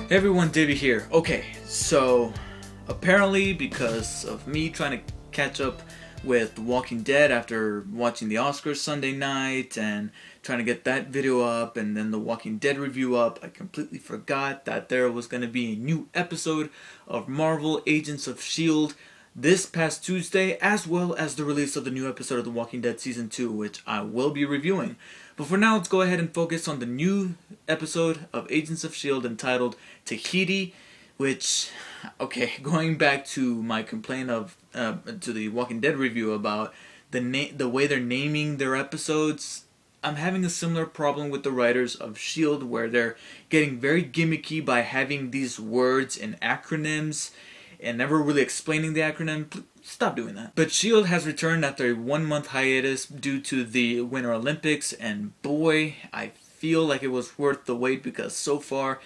Hey everyone, Davey here. Okay, so apparently because of me trying to catch up with The Walking Dead after watching the Oscars Sunday night and trying to get that video up and then the Walking Dead review up, I completely forgot that there was going to be a new episode of Marvel Agents of S.H.I.E.L.D. this past Tuesday, as well as the release of the new episode of The Walking Dead Season 2, which I will be reviewing. But for now, let's go ahead and focus on the new episode of Agents of S.H.I.E.L.D. entitled T.A.H.I.T.I, which, okay, going back to my complaint of to the Walking Dead review about the way they're naming their episodes, I'm having a similar problem with the writers of S.H.I.E.L.D. where they're getting very gimmicky by having these words and acronyms and never really explaining the acronym. Stop doing that. But S.H.I.E.L.D. has returned after a 1-month hiatus due to the Winter Olympics, and boy, I feel like it was worth the wait because so far,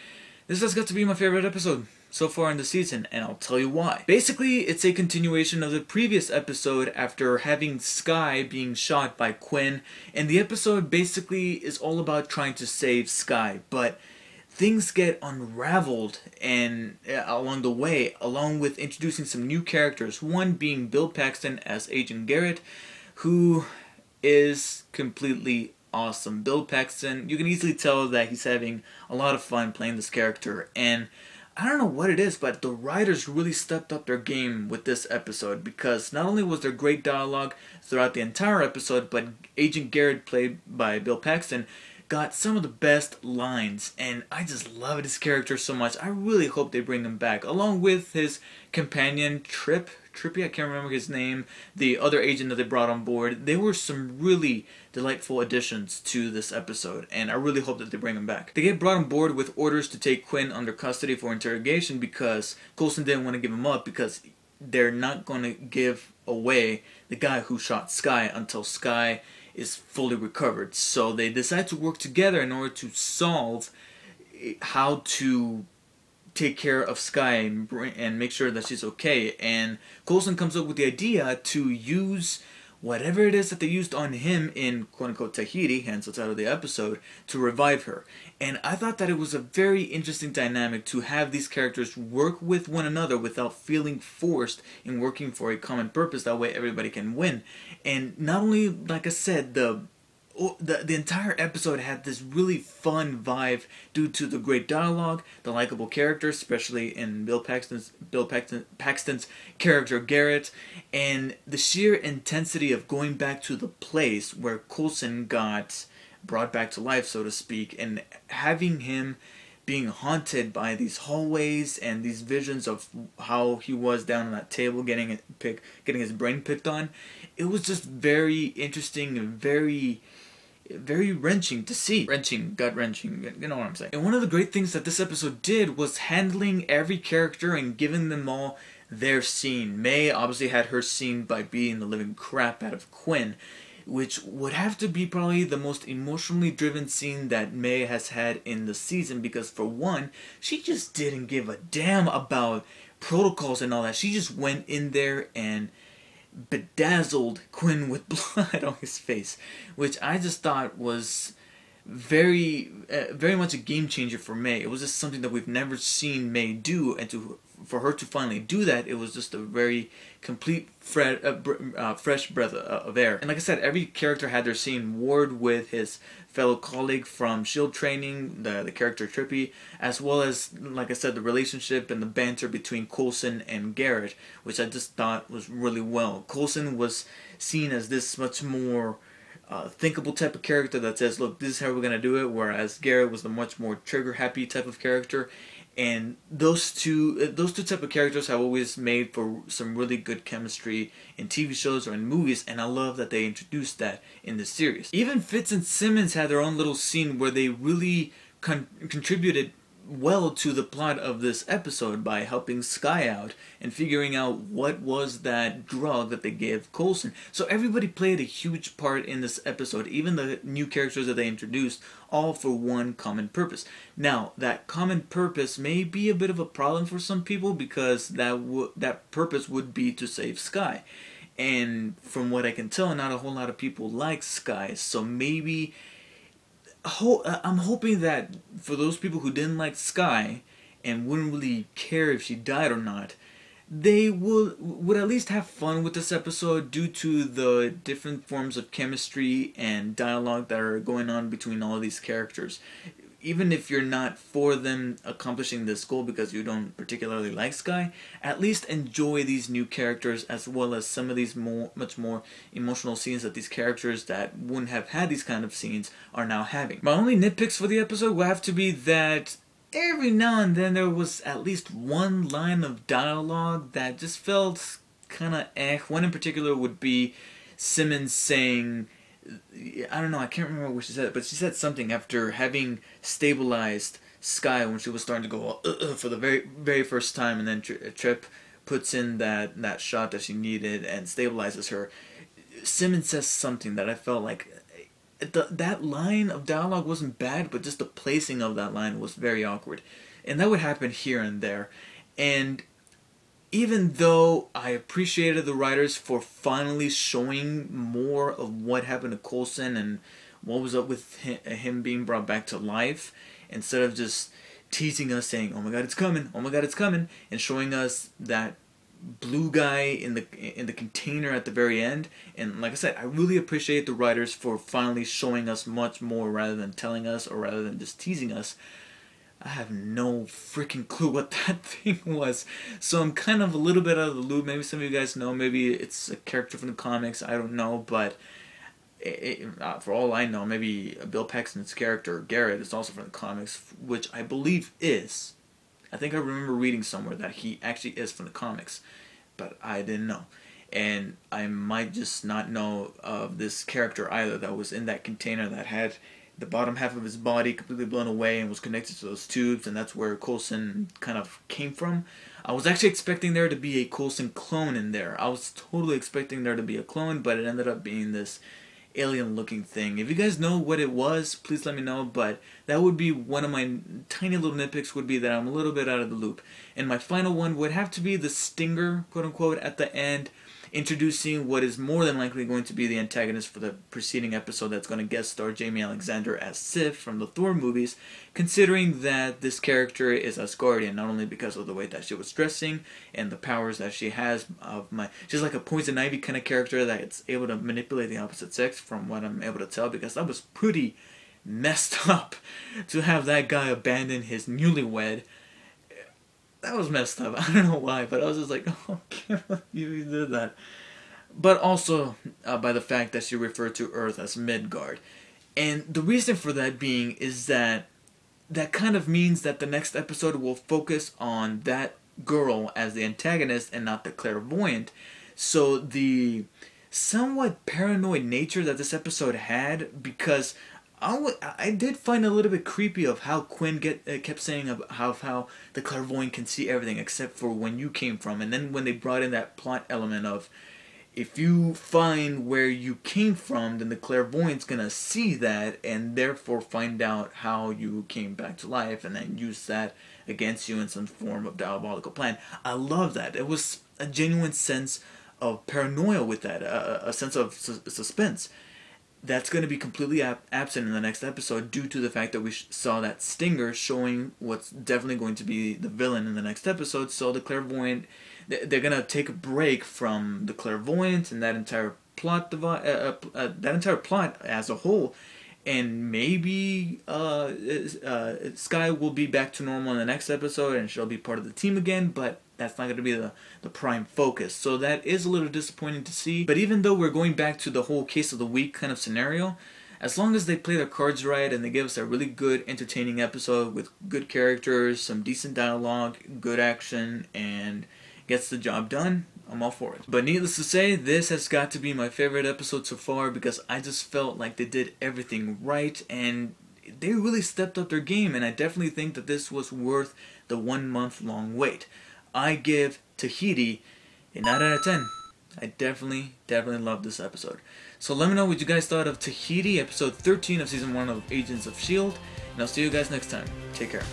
this has got to be my favorite episode so far in the season, and I'll tell you why. Basically, it's a continuation of the previous episode after having Skye being shot by Quinn, and the episode basically is all about trying to save Skye, but things get unraveled and along the way, along with introducing some new characters. One being Bill Paxton as Agent Garrett, who is completely awesome. Bill Paxton, you can easily tell that he's having a lot of fun playing this character, and I don't know what it is, but the writers really stepped up their game with this episode, because not only was there great dialogue throughout the entire episode, but Agent Garrett, played by Bill Paxton, got some of the best lines, and I just love his character so much. I really hope they bring him back, along with his companion Trippy, I can't remember his name, the other agent that they brought on board. They were some really delightful additions to this episode, and I really hope that they bring him back. They get brought on board with orders to take Quinn under custody for interrogation because Coulson didn't want to give him up, because they're not going to give away the guy who shot Skye until Skye is fully recovered. So they decide to work together in order to solve how to take care of Skye and make sure that she's okay. And Coulson comes up with the idea to use whatever it is that they used on him in quote-unquote Tahiti, hence the title of the episode, to revive her. And I thought that it was a very interesting dynamic to have these characters work with one another without feeling forced in working for a common purpose. That way everybody can win. And not only, like I said, the entire episode had this really fun vibe due to the great dialogue, the likable characters, especially in Bill Paxton's character Garrett, and the sheer intensity of going back to the place where Coulson got brought back to life, so to speak, and having him being haunted by these hallways and these visions of how he was down on that table getting his brain picked on. It was just very interesting and very wrenching to see. Gut-wrenching, you know what I'm saying. And one of the great things that this episode did was handling every character and giving them all their scene. May obviously had her scene by beating the living crap out of Quinn, which would have to be probably the most emotionally driven scene that May has had in the season, because for one, she just didn't give a damn about protocols and all that. She just went in there and bedazzled Quinn with blood on his face, which I just thought was very much a game changer for May. It was just something that we've never seen May do, and for her to finally do that, it was just a very complete fresh breath of air. And like I said, every character had their scene. Ward with his fellow colleague from S.H.I.E.L.D. training, the character Trippy, as well as, like I said, the relationship and the banter between Coulson and Garrett, which I just thought was really well. Coulson was seen as this much more thinkable type of character that says, look, this is how we're going to do it, whereas Garrett was the much more trigger-happy type of character. And those two type of characters have always made for some really good chemistry in TV shows or in movies, and I love that they introduced that in this series. Even Fitz and Simmons had their own little scene where they really contributed well to the plot of this episode by helping Skye out and figuring out what was that drug that they gave Coulson. So everybody played a huge part in this episode, even the new characters that they introduced, all for one common purpose. Now, that common purpose may be a bit of a problem for some people, because that purpose would be to save Skye. And from what I can tell, not a whole lot of people like Skye, so maybe I'm hoping that for those people who didn't like Skye and wouldn't really care if she died or not, they would at least have fun with this episode due to the different forms of chemistry and dialogue that are going on between all of these characters. Even if you're not for them accomplishing this goal because you don't particularly like S.H.I.E.L.D, at least enjoy these new characters as well as some of these much more emotional scenes that these characters that wouldn't have had these kind of scenes are now having. My only nitpicks for the episode will have to be that every now and then there was at least one line of dialogue that just felt kind of eh. One in particular would be Simmons saying, I don't know, I can't remember what she said, but she said something after having stabilized S.H.I.E.L.D when she was starting to go for the very first time, and then Trip puts in that shot that she needed and stabilizes her. Simmons says something that I felt like that line of dialogue wasn't bad, but just the placing of that line was very awkward. And that would happen here and there. And even though I appreciated the writers for finally showing more of what happened to Coulson and what was up with him being brought back to life, instead of just teasing us saying, oh my god, it's coming, oh my god, it's coming, and showing us that blue guy in the container at the very end. And like I said, I really appreciate the writers for finally showing us much more rather than telling us or rather than just teasing us. I have no freaking clue what that thing was, so I'm kind of a little bit out of the loop. Maybe some of you guys know, maybe it's a character from the comics, I don't know, but for all I know, maybe Bill Paxton's character, Garrett, is also from the comics, which I believe is. I think I remember reading somewhere that he actually is from the comics, but I didn't know. And I might just not know of this character either that was in that container that had the bottom half of his body completely blown away and was connected to those tubes, and that's where Coulson kind of came from. I was actually expecting there to be a Coulson clone in there. I was totally expecting there to be a clone, but it ended up being this alien-looking thing. If you guys know what it was, please let me know, but that would be one of my tiny little nitpicks, would be that I'm a little bit out of the loop. And my final one would have to be the stinger, quote-unquote, at the end, introducing what is more than likely going to be the antagonist for the preceding episode that's going to guest star Jamie Alexander as Sif from the Thor movies, considering that this character is Asgardian, not only because of the way that she was dressing and the powers that she has she's like a Poison Ivy kind of character that's able to manipulate the opposite sex, from what I'm able to tell, because that was pretty messed up to have that guy abandon his newlywed. That was messed up. I don't know why, but I was just like, oh, I can't believe you did that. But also by the fact that she referred to Earth as Midgard. And the reason for that being is that kind of means that the next episode will focus on that girl as the antagonist and not the clairvoyant. So the somewhat paranoid nature that this episode had, because I did find it a little bit creepy of how Quinn kept saying about how the clairvoyant can see everything except for when you came from. And then when they brought in that plot element of, if you find where you came from, then the clairvoyant's gonna see that and therefore find out how you came back to life and then use that against you in some form of diabolical plan. I love that. It was a genuine sense of paranoia with that, a sense of suspense. That's going to be completely absent in the next episode due to the fact that we saw that stinger showing what's definitely going to be the villain in the next episode. So the clairvoyant, they're going to take a break from the clairvoyant and that entire plot, that entire plot as a whole, and maybe Skye will be back to normal in the next episode and she'll be part of the team again, but that's not going to be the prime focus. So that is a little disappointing to see. But even though we're going back to the whole case of the week kind of scenario, as long as they play their cards right and they give us a really good, entertaining episode with good characters, some decent dialogue, good action, and gets the job done, I'm all for it. But needless to say, this has got to be my favorite episode so far because I just felt like they did everything right and they really stepped up their game, and I definitely think that this was worth the 1 month long wait. I give T.A.H.I.T.I a 9 out of 10. I definitely loved this episode. So let me know what you guys thought of T.A.H.I.T.I, episode 13 of season 1 of Agents of S.H.I.E.L.D. And I'll see you guys next time. Take care.